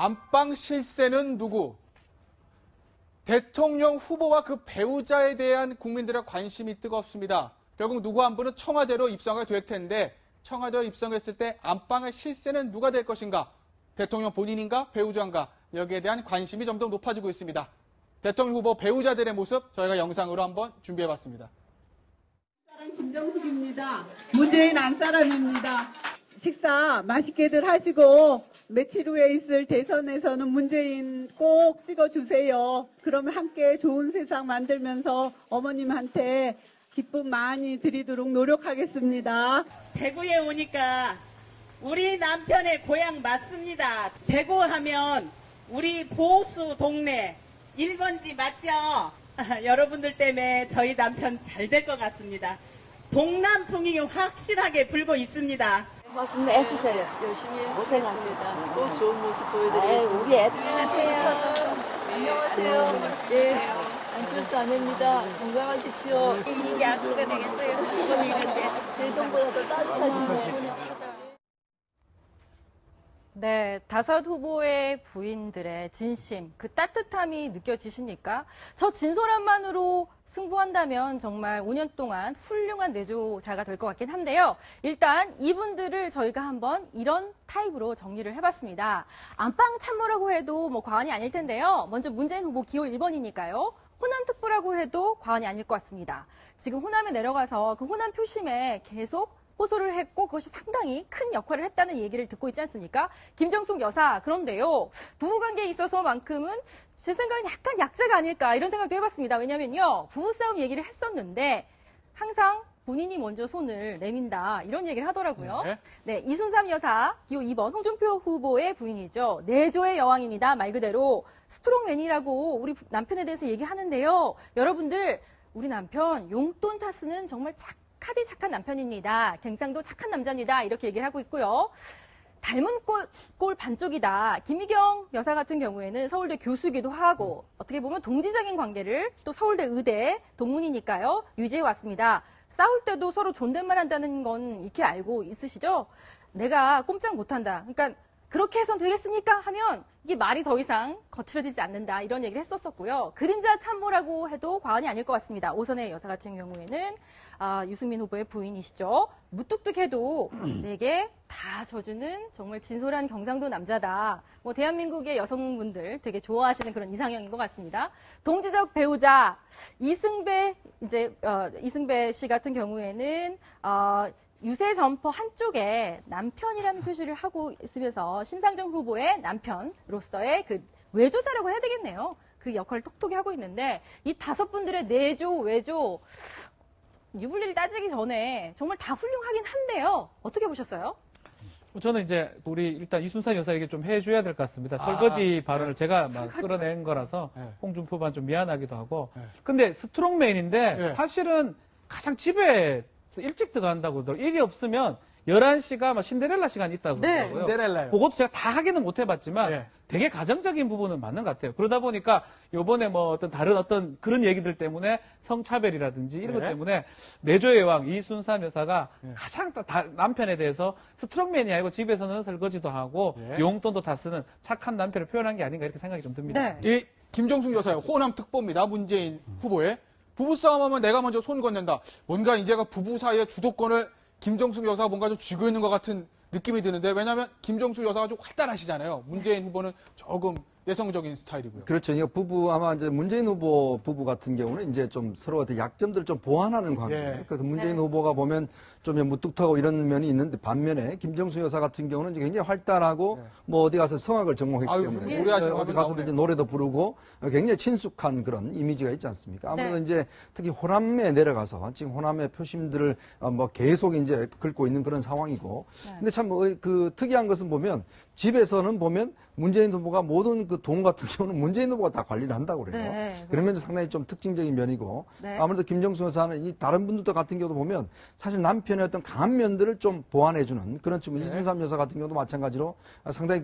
안방 실세는 누구? 대통령 후보와 그 배우자에 대한 국민들의 관심이 뜨겁습니다. 결국 누구 한 분은 청와대로 입성이 될 텐데 청와대로 입성했을 때 안방의 실세는 누가 될 것인가? 대통령 본인인가? 배우자인가? 여기에 대한 관심이 점점 높아지고 있습니다. 대통령 후보 배우자들의 모습 저희가 영상으로 한번 준비해봤습니다. 김정숙입니다. 문재인 안사람입니다. 식사 맛있게들 하시고 며칠 후에 있을 대선에서는 문재인 꼭 찍어주세요. 그러면 함께 좋은 세상 만들면서 어머님한테 기쁨 많이 드리도록 노력하겠습니다. 대구에 오니까 우리 남편의 고향 맞습니다. 대구 하면 우리 보수 동네 1번지 맞죠? 여러분들 때문에 저희 남편 잘 될 것 같습니다. 동남풍이 확실하게 불고 있습니다. 고맙습니다. 애쓰세요. 열심히 고생합니다. 또 좋은 모습 보여드리겠습니다. 우리 애들 안녕하세요. 예, 안철수 아내입니다. 건강하십시오. 이게 악수가 되겠어요. 제 정보다 더 따뜻하신 분이 네, 다섯 후보의 부인들의 진심, 그 따뜻함이 느껴지십니까? 저 진솔함만으로 승부한다면 정말 5년 동안 훌륭한 내조자가 될 것 같긴 한데요. 일단 이분들을 저희가 한번 이런 타입으로 정리를 해봤습니다. 안방 참모라고 해도 뭐 과언이 아닐 텐데요. 먼저 문재인 후보 기호 1번이니까요. 호남 특보라고 해도 과언이 아닐 것 같습니다. 지금 호남에 내려가서 그 호남 표심에 계속 호소를 했고 그것이 상당히 큰 역할을 했다는 얘기를 듣고 있지 않습니까? 김정숙 여사, 그런데요. 부부관계에 있어서만큼은 제 생각엔 약간 약자가 아닐까 이런 생각도 해봤습니다. 왜냐면요. 부부싸움 얘기를 했었는데 항상 본인이 먼저 손을 내민다 이런 얘기를 하더라고요. 네, 이순삼 여사, 기호 2번 홍준표 후보의 부인이죠. 내조의 여왕입니다. 말 그대로 스트롱맨이라고 우리 남편에 대해서 얘기하는데요. 여러분들 우리 남편 용돈 타스는 정말 착하디 착한 남편입니다. 갱상도 착한 남자입니다. 이렇게 얘기를 하고 있고요. 닮은 꼴 반쪽이다. 김희경 여사 같은 경우에는 서울대 교수기도 하고 어떻게 보면 동지적인 관계를 또 서울대 의대 동문이니까요. 유지해 왔습니다. 싸울 때도 서로 존댓말 한다는 건 익히 알고 있으시죠? 내가 꼼짝 못한다. 그러니까 그렇게 해선 되겠습니까? 하면 이게 말이 더 이상 거칠어지지 않는다. 이런 얘기를 했었었고요. 그림자 참모라고 해도 과언이 아닐 것 같습니다. 오선의 여사 같은 경우에는 유승민 후보의 부인이시죠. 무뚝뚝해도 내게 다 져주는 정말 진솔한 경상도 남자다. 뭐 대한민국의 여성분들 되게 좋아하시는 그런 이상형인 것 같습니다. 동지적 배우자 이승배 씨 같은 경우에는 유세 점퍼 한쪽에 남편이라는 표시를 하고 있으면서 심상정 후보의 남편으로서의 그 외조자라고 해야 되겠네요. 그 역할을 톡톡히 하고 있는데 이 다섯 분들의 내조, 외조 유불리를 따지기 전에 정말 다 훌륭하긴 한데요. 어떻게 보셨어요? 저는 이제 우리 일단 이순산 여사에게 좀 해줘야 될 것 같습니다. 설거지 발언을 제가 막 끌어낸 거라서 홍준표만 좀 미안하기도 하고. 근데 스트롱맨인데 사실은 가장 집에 일찍 들어간다고 그러더라고요. 일이 없으면 11시가 막 신데렐라 시간이 있다고 그러더라고요. 신데렐라요. 그것도 제가 다 하기는 못 해봤지만 되게 가정적인 부분은 맞는 것 같아요. 그러다 보니까 요번에 뭐 어떤 다른 어떤 그런 얘기들 때문에 성차별이라든지 이런 것 때문에 내조의 여왕 이순삼 여사가 가장 남편에 대해서 스트롱맨이 아니고 집에서는 설거지도 하고 용돈도 다 쓰는 착한 남편을 표현한 게 아닌가 이렇게 생각이 좀 듭니다. 이 김정숙 여사의 호남 특보입니다. 문재인 후보의. 부부싸움하면 내가 먼저 손 건넨다. 뭔가 이제가 부부 사이의 주도권을 김정숙 여사가 뭔가 좀 쥐고 있는 것 같은 느낌이 드는데 왜냐하면 김정숙 여사가 좀 활달하시잖아요. 문재인 후보는 조금 내성적인 스타일이고요. 그렇죠. 이거 부부 아마 이제 문재인 후보 부부 같은 경우는 이제 좀 서로 어떤 약점들을 좀 보완하는 관계. 그래서 문재인 후보가 보면 좀 무뚝뚝하고 이런 면이 있는데 반면에 김정수 여사 같은 경우는 이제 굉장히 활달하고 뭐 어디 가서 성악을 전공했기 때문에 어디 가서 이제 노래도 부르고 굉장히 친숙한 그런 이미지가 있지 않습니까? 아무래도 이제 특히 호남에 내려가서 지금 호남의 표심들을 뭐 계속 이제 긁고 있는 그런 상황이고. 근데 참 그 특이한 것은 보면 집에서는 보면 문재인 후보가 모든 그 돈 같은 경우는 문재인 후보가 다 관리를 한다고 그래요. 그러면 상당히 좀 특징적인 면이고 아무래도 김정수 여사는 이 다른 분들도 같은 경우도 보면 사실 남편의 어떤 강한 면들을 좀 보완해주는 그런 측면. 이순삼 여사 같은 경우도 마찬가지로 상당히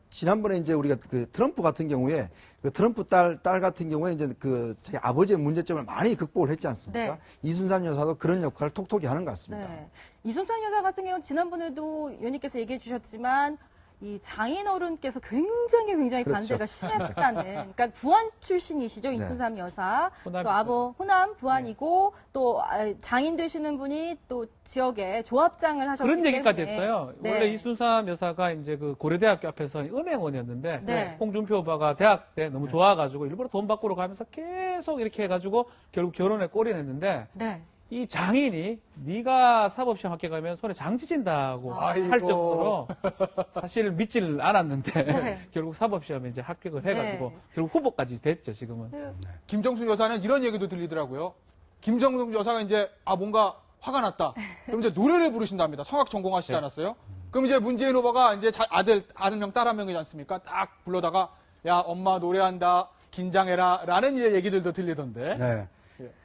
지난번에 이제 우리가 그 트럼프 같은 경우에 그 트럼프 딸 같은 경우에 이제 그 자기 아버지의 문제점을 많이 극복을 했지 않습니까? 이순삼 여사도 그런 역할을 톡톡히 하는 것 같습니다. 이순삼 여사 같은 경우는 지난번에도 의원님께서 얘기해 주셨지만 이 장인어른께서 굉장히 그렇죠. 반대가 심했다는. 그러니까 부안 출신이시죠, 네. 이순삼 여사. 호남. 또 호남 부안이고 또 장인 되시는 분이 또 지역에 조합장을 하셨기 그런 때문에. 얘기까지 했어요. 네. 원래 이순삼 여사가 이제 그 고려대학교 앞에서 은행원이었는데 네. 홍준표 후보가 대학 때 너무 좋아가지고 일부러 돈 바꾸러 가면서 계속 이렇게 해가지고 결국 결혼에 꼴이 냈는데 네. 이 장인이 네가 사법시험 합격하면 손에 장 찢은다고 아이고. 할 정도로 사실 믿지를 않았는데 네. 결국 사법시험에 이제 합격을 해가지고 네. 결국 후보까지 됐죠 지금은. 김정숙 여사는 이런 얘기도 들리더라고요. 김정숙 여사가 이제 뭔가 화가 났다. 그럼 이제 노래를 부르신답니다. 성악 전공하시지 않았어요? 그럼 이제 문재인 후보가 이제 아들 명 딸 한 명이지 않습니까? 딱 불러다가 야 엄마 노래한다 긴장해라 라는 얘기들도 들리던데. 네.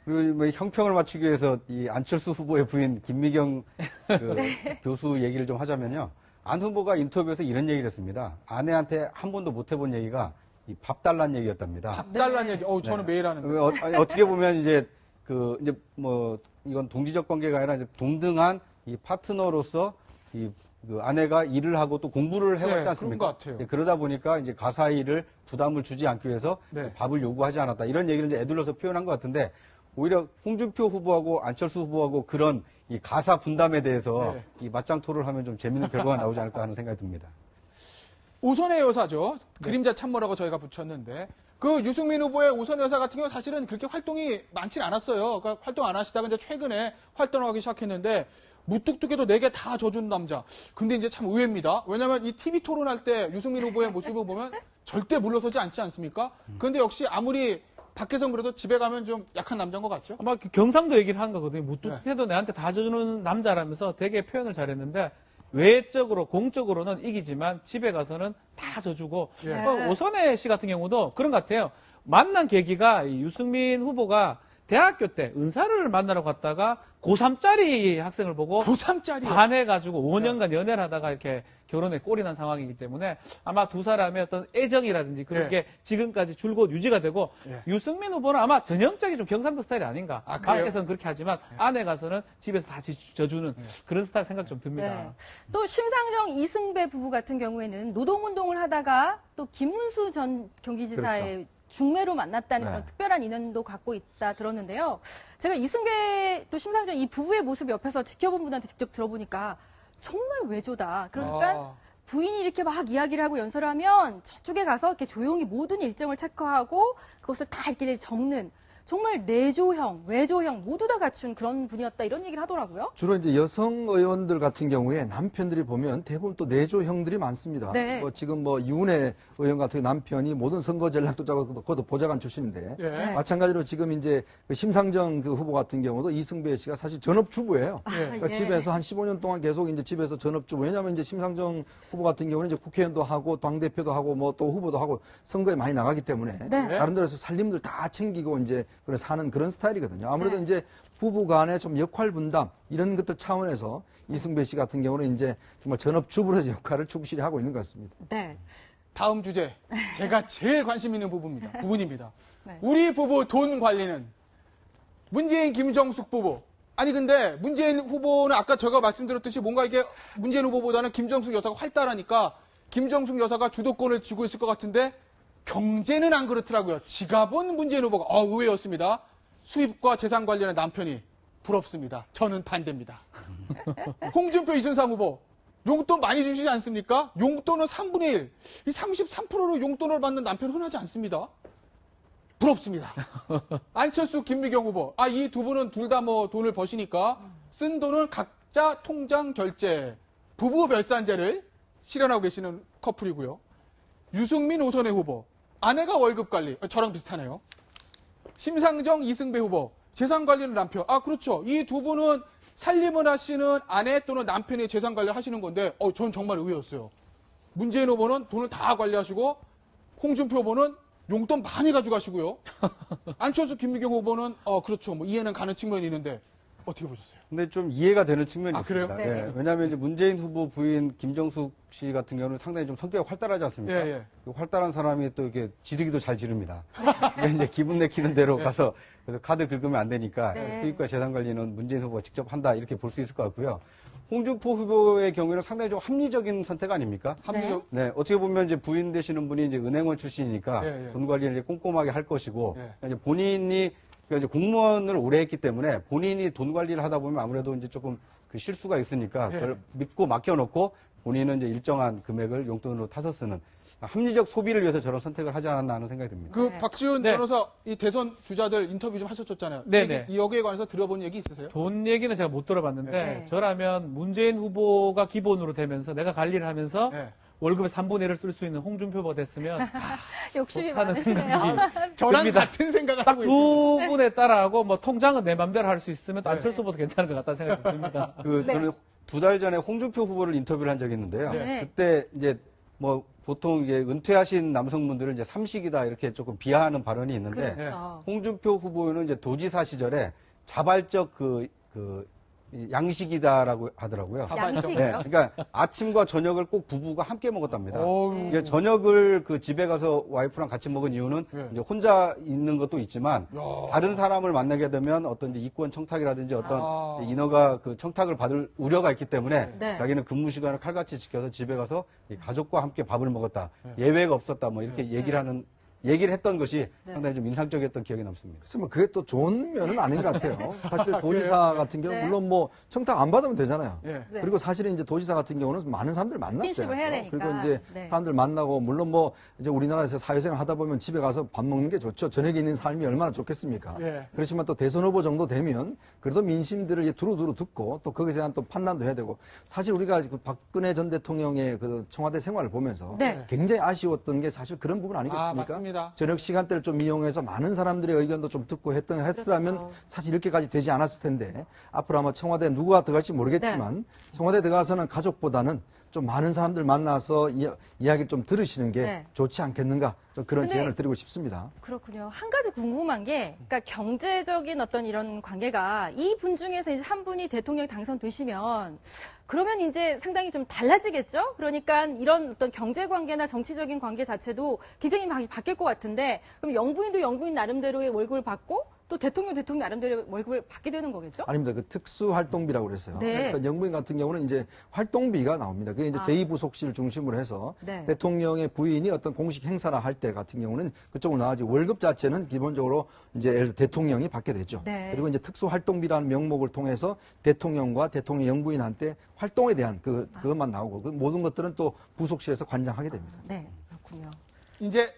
그리고 뭐 형평을 맞추기 위해서 이 안철수 후보의 부인 김미경 그 교수 얘기를 좀 하자면요. 안 후보가 인터뷰에서 이런 얘기를 했습니다. 아내한테 한 번도 못 해본 얘기가 이 밥 달란 얘기였답니다. 밥 달란 얘기. 저는 매일 하는데. 아니, 어떻게 보면 이제 뭐 이건 동지적 관계가 아니라 이제 동등한 이 파트너로서 그 아내가 일을 하고 또 공부를 해왔지 네, 않습니까? 그런 것 같아요. 네, 그러다 보니까 이제 가사 일을 부담을 주지 않기 위해서 네. 밥을 요구하지 않았다. 이런 얘기를 이제 애둘러서 표현한 것 같은데 오히려 홍준표 후보하고 안철수 후보하고 그런 이 가사 분담에 대해서 네. 이 맞짱 토를 하면 좀 재밌는 결과가 나오지 않을까 하는 생각이 듭니다. 오선의 여사죠. 그림자 참모라고 저희가 붙였는데 그 유승민 후보의 오선 여사 같은 경우 사실은 그렇게 활동이 많지는 않았어요. 그러니까 활동 안 하시다가 이제 최근에 활동하기 시작했는데 무뚝뚝해도 4개 다 져준 남자. 근데 이제 참 의외입니다. 왜냐하면 이 TV 토론할 때 유승민 후보의 모습을 보면 절대 물러서지 않지 않습니까? 그런데 역시 아무리 밖에선 그래도 집에 가면 좀 약한 남자인 것 같죠? 아마 그 경상도 얘기를 한 거거든요. 무뚝해도 내한테 다 져주는 남자라면서 되게 표현을 잘했는데 외적으로 공적으로는 이기지만 집에 가서는 다 져주고 예. 오선혜 씨 같은 경우도 그런 것 같아요. 만난 계기가 이 유승민 후보가 대학교 때 은사를 만나러 갔다가 고3짜리 학생을 보고 고3짜리. 반해가지고 5년간 연애를 하다가 이렇게 결혼에 꼴이 난 상황이기 때문에 아마 두 사람의 어떤 애정이라든지 그런 예. 게 지금까지 줄곧 유지가 되고 예. 유승민 후보는 아마 전형적인 좀 경상도 스타일이 아닌가. 아, 그래요? 밖에서는 그렇게 하지만 안에 가서는 집에서 다 져주는 그런 스타일 생각 좀 듭니다. 네. 또 심상정 이승배 부부 같은 경우에는 노동운동을 하다가 또 김문수 전 경기지사의 중매로 만났다는 네. 그런 특별한 인연도 갖고 있다 들었는데요. 제가 이승배 또 심상정 이 부부의 모습 옆에서 지켜본 분한테 직접 들어보니까 정말 외조다. 그러니까 부인이 이렇게 막 이야기를 하고 연설을 하면 저쪽에 가서 이렇게 조용히 모든 일정을 체크하고 그것을 다 이렇게 적는 정말 내조형, 외조형 모두 다 갖춘 그런 분이었다 이런 얘기를 하더라고요. 주로 이제 여성 의원들 같은 경우에 남편들이 보면 대부분 또 내조형들이 많습니다. 네. 지금 유은혜 의원 같은 남편이 모든 선거 전략도 짜고 그것도 보좌관 출신인데 예. 마찬가지로 지금 이제 그 심상정 그 후보 같은 경우도 이승배 씨가 사실 전업주부예요. 그러니까 예. 집에서 한 15년 동안 계속 이제 집에서 전업주부. 왜냐하면 이제 심상정 후보 같은 경우는 이제 국회의원도 하고 당대표도 하고 뭐 또 후보도 하고 선거에 많이 나가기 때문에 네. 다른 데서 살림들 다 챙기고 이제 그래 사는 그런 스타일이거든요. 아무래도 네. 이제 부부 간의 좀 역할 분담 이런 것들 차원에서 이승배 씨 같은 경우는 이제 정말 전업주부로서 역할을 충실히 하고 있는 것 같습니다. 네. 다음 주제. 제가 제일 관심 있는 부분입니다. 네. 우리 부부 돈 관리는 문재인 김정숙 부부. 아니 근데 문재인 후보는 아까 제가 말씀드렸듯이 뭔가 이게 문재인 후보보다는 김정숙 여사가 활달하니까 김정숙 여사가 주도권을 쥐고 있을 것 같은데 경제는 안 그렇더라고요. 지갑은 문재인 후보가 의외였습니다. 수입과 재산 관련의 남편이 부럽습니다. 저는 반대입니다. 홍준표 이순삼 후보 용돈 많이 주시지 않습니까? 용돈은 3분의 1, 이 33%로 용돈을 받는 남편 흔하지 않습니다. 부럽습니다. 안철수, 김미경 후보. 이 두 분은 둘 다 돈을 버시니까 쓴 돈을 각자 통장 결제, 부부 별산제를 실현하고 계시는 커플이고요. 유승민, 오선혜 후보. 아내가 월급 관리. 저랑 비슷하네요. 심상정, 이승배 후보. 재산 관리는 남편. 그렇죠. 이 두 분은 살림을 하시는 아내 또는 남편이 재산 관리를 하시는 건데, 전 정말 의외였어요. 문재인 후보는 돈을 다 관리하시고, 홍준표 후보는 용돈 많이 가져가시고요. 안철수, 김미경 후보는 그렇죠. 이해는 가는 측면이 있는데 어떻게 보셨어요? 근데 좀 이해가 되는 측면이 그래요? 있습니다. 네. 예, 왜냐하면 이제 문재인 후보 부인 김정숙 씨 같은 경우는 상당히 좀 성격이 활달하지 않습니까? 예. 그 활달한 사람이 또 이렇게 지르기도 잘 지릅니다. 그러니까 이제 기분 내키는 대로 가서 그래서 카드 긁으면 안 되니까 네. 수입과 재산 관리는 문재인 후보가 직접 한다 이렇게 볼 수 있을 것 같고요. 홍준표 후보의 경우에는 상당히 좀 합리적인 선택 아닙니까? 합리적. 네, 어떻게 보면 이제 부인 되시는 분이 이제 은행원 출신이니까 예, 예. 돈 관리를 이제 꼼꼼하게 할 것이고 예. 이제 본인이 그러니까 이제 공무원을 오래 했기 때문에 본인이 돈 관리를 하다 보면 아무래도 이제 조금 그 실수가 있으니까 예. 그걸 믿고 맡겨놓고 본인은 이제 일정한 금액을 용돈으로 타서 쓰는 합리적 소비를 위해서 저런 선택을 하지 않았나 하는 생각이 듭니다. 그 네. 박지훈 네. 변호사 이 대선 주자들 인터뷰 좀 하셨잖아요. 네네. 이 여기에 관해서 들어본 얘기 있으세요? 돈 얘기는 제가 못 들어봤는데 네. 저라면 문재인 후보가 기본으로 되면서 내가 관리를 하면서 네. 월급의 3분의 1을 쓸 수 있는 홍준표 후보가 됐으면 욕심이 좋다는 많으시네요. 생각이 저랑 듭니다. 같은 생각을 딱 하고 있습니다. 두 분에 따라하고 뭐 통장은 내 맘대로 할 수 있으면 또 네. 안철수 후보도 괜찮을 것 같다는 생각이 듭니다. 그 네. 저는 2달 전에 홍준표 후보를 인터뷰를 한 적이 있는데요. 네. 그때 이제 뭐 보통 이게 은퇴하신 남성분들을 이제 삼식이다 이렇게 조금 비하하는 발언이 있는데 그렇죠. 홍준표 후보는 이제 도지사 시절에 자발적 이 양식이다라고 하더라고요. 양식이요? 네, 그러니까 아침과 저녁을 꼭 부부가 함께 먹었답니다. 어우. 이게 저녁을 그 집에 가서 와이프랑 같이 먹은 이유는 네. 이제 혼자 있는 것도 있지만 야. 다른 사람을 만나게 되면 어떤 이제 이권 청탁이라든지 어떤 아. 인허가 그 청탁을 받을 우려가 있기 때문에 네. 자기는 근무 시간을 칼같이 지켜서 집에 가서 이 가족과 함께 밥을 먹었다. 네. 예외가 없었다. 뭐 이렇게 얘기를 했던 것이 네. 상당히 좀 인상적이었던 기억이 남습니다. 글쎄 뭐 그게 또 좋은 면은 아닌 것 같아요. 사실 도지사 같은 경우 네. 물론 뭐 청탁 안 받으면 되잖아요. 예. 네. 그리고 사실은 이제 도지사 같은 경우는 많은 사람들 만났어요. 스킨십을 해야 되니까. 그리고 이제 네. 사람들 만나고 물론 뭐 이제 우리나라에서 사회생활 하다 보면 집에 가서 밥 먹는 게 좋죠. 저녁에 있는 삶이 얼마나 좋겠습니까? 예. 그렇지만 또 대선 후보 정도 되면 그래도 민심들을 이제 두루두루 듣고 또 거기에 대한 또 판단도 해야 되고 사실 우리가 그 박근혜 전 대통령의 그 청와대 생활을 보면서 네. 굉장히 아쉬웠던 게 사실 그런 부분 아니겠습니까? 아, 맞습니다. 저녁 시간대를 좀 이용해서 많은 사람들의 의견도 좀 듣고 했더라면 그렇죠. 사실 이렇게까지 되지 않았을 텐데 앞으로 아마 청와대 누가 들어갈지 모르겠지만 네. 청와대 들어가서는 가족보다는 좀 많은 사람들 만나서 이야기를 좀 들으시는 게 네. 좋지 않겠는가 좀 그런 근데 제안을 드리고 싶습니다. 그렇군요. 한 가지 궁금한 게, 그러니까 경제적인 어떤 이런 관계가 이 분 중에서 이제 한 분이 대통령 당선되시면, 그러면 이제 상당히 좀 달라지겠죠? 그러니까 이런 어떤 경제 관계나 정치적인 관계 자체도 굉장히 많이 바뀔 것 같은데, 그럼 영부인도 영부인 나름대로의 월급을 받고, 또 대통령 나름대로의 월급을 받게 되는 거겠죠? 아닙니다. 그 특수활동비라고 그랬어요. 네. 그러니까 영부인 같은 경우는 이제 활동비가 나옵니다. 그게 이제 아. 제2부속실 중심으로 해서 네. 대통령의 부인이 어떤 공식 행사를 할 때 같은 경우는 그쪽으로 나가지 월급 자체는 기본적으로 이제 예를 들어 대통령이 받게 되죠. 네. 그리고 이제 특수활동비라는 명목을 통해서 대통령과 대통령 영부인한테 활동에 대한 그것만 나오고 그 모든 것들은 또 부속실에서 관장하게 됩니다. 네, 그렇군요. 이제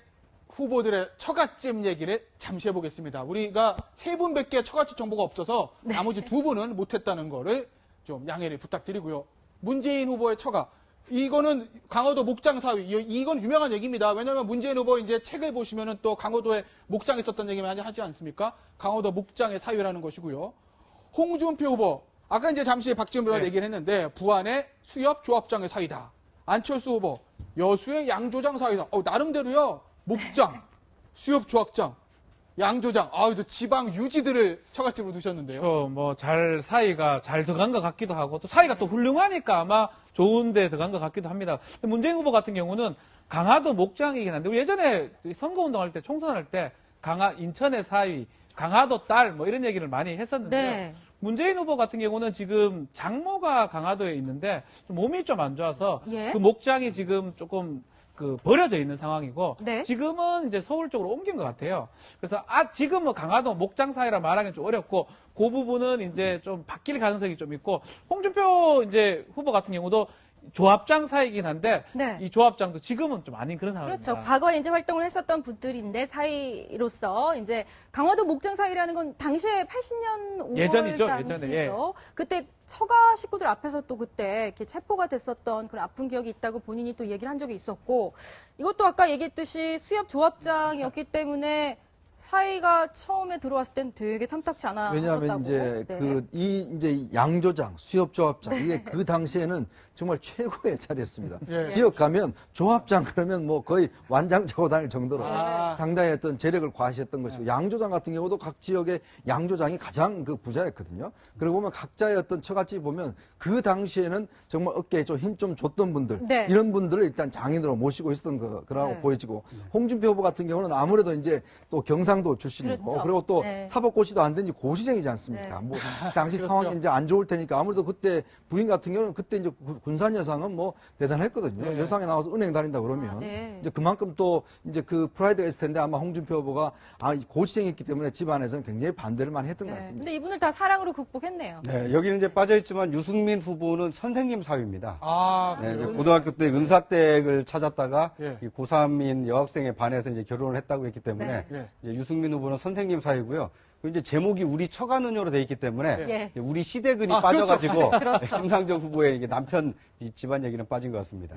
후보들의 처갓집 얘기를 잠시 해보겠습니다. 우리가 세 분밖에 처갓집 정보가 없어서 네. 나머지 두 분은 못했다는 거를 좀 양해를 부탁드리고요. 문재인 후보의 처가. 이거는 강화도 목장 사위. 이건 유명한 얘기입니다. 왜냐하면 문재인 후보 이제 책을 보시면은 또 강화도에 목장에 있었던 얘기 많이 하지 않습니까? 강화도 목장의 사위라는 것이고요. 홍준표 후보. 아까 이제 잠시 박지원 변호사 네. 얘기를 했는데 부안의 수협 조합장의 사위다. 안철수 후보. 여수의 양조장 사위다. 나름대로요. 목장, 수협 조합장, 양조장. 또 지방 유지들을 처갓집으로 두셨는데요. 사이가 잘 들어간 것 같기도 하고, 또 사이가 또 훌륭하니까 아마 좋은데 들어간 것 같기도 합니다. 문재인 후보 같은 경우는 강화도 목장이긴 한데, 우리 예전에 선거운동할 때, 총선할 때, 인천의 사위, 강화도 딸, 뭐 이런 얘기를 많이 했었는데, 네. 문재인 후보 같은 경우는 지금 장모가 강화도에 있는데, 몸이 좀 안 좋아서, 예. 그 목장이 지금 조금, 버려져 있는 상황이고, 네. 지금은 이제 서울 쪽으로 옮긴 것 같아요. 그래서, 지금 강화도 목장 사이라 말하기는 좀 어렵고, 그 부분은 이제 좀 바뀔 가능성이 좀 있고, 홍준표 이제 후보 같은 경우도 조합장 사이긴 한데, 네. 이 조합장도 지금은 좀 아닌 그런 상황입니다. 그렇죠. 과거에 이제 활동을 했었던 분들인데 사이로서 이제 강화도 목장 사이라는 건 당시에 80년 5월 예전이죠, 당시죠. 예전에, 예. 그때 처가 식구들 앞에서 또 그때 이렇게 체포가 됐었던 그런 아픈 기억이 있다고 본인이 또 얘기를 한 적이 있었고, 이것도 아까 얘기했듯이 수협 조합장이었기 때문에 사이가 처음에 들어왔을 땐 되게 탐탁치 않았다고. 왜냐하면 이제 네. 이제 양조장, 수협조합장 이게 그 당시에는 정말 최고의 자리였습니다. 예. 지역 가면 조합장 그러면 뭐 거의 완장 차고 다닐 정도로 아. 상당히 어떤 재력을 과시했던 것이고 양조장 같은 경우도 각 지역의 양조장이 가장 부자였거든요. 그러고 보면 각자의 어떤 처갓집 보면 그 당시에는 정말 어깨에 좀 힘 좀 줬던 분들 네. 이런 분들을 일단 장인으로 모시고 있었던 거라고 네. 보여지고 홍준표 후보 같은 경우는 아무래도 이제 또 경상 대장도 출신이고 그렇죠. 그리고 또 네. 사법고시도 안 된 지 고시생이지 않습니까? 네. 뭐 당시 그렇죠. 상황이 이제 안 좋을 테니까 아무래도 그때 부인 같은 경우는 그때 이제 군산 여상은 뭐 대단했거든요. 네. 여상에 나와서 은행 다닌다 그러면 네. 이제 그만큼 또 이제 그 프라이드가 있을 텐데 아마 홍준표 후보가 고시생이었기 때문에 집안에서는 굉장히 반대를 많이 했던 것 네. 같습니다. 근데 이분을 다 사랑으로 극복했네요. 네, 여기는 이제 빠져있지만 유승민 후보는 선생님 사위입니다. 아, 네, 이제 그래요? 고등학교 때 은사댁을 찾았다가 예. 이 고3인 여학생에 반해서 이제 결혼을 했다고 했기 때문에 네. 이제 유승민 후보는 선생님 사이고요. 그리고 이제 제목이 우리 처가느녀로 돼 있기 때문에 예. 우리 시대근이 아, 빠져가지고 그렇죠. 심상정 후보의 이게 남편 이 집안 얘기는 빠진 것 같습니다.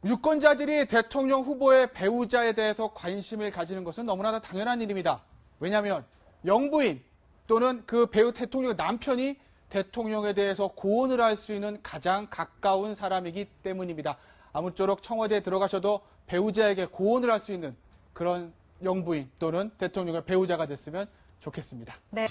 유권자들이 대통령 후보의 배우자에 대해서 관심을 가지는 것은 너무나 당연한 일입니다. 왜냐하면 영부인 또는 그 배우 대통령 남편이 대통령에 대해서 고언을 할 수 있는 가장 가까운 사람이기 때문입니다. 아무쪼록 청와대에 들어가셔도 배우자에게 고언을 할 수 있는 그런 영부인 또는 대통령의 배우자가 됐으면 좋겠습니다. 네.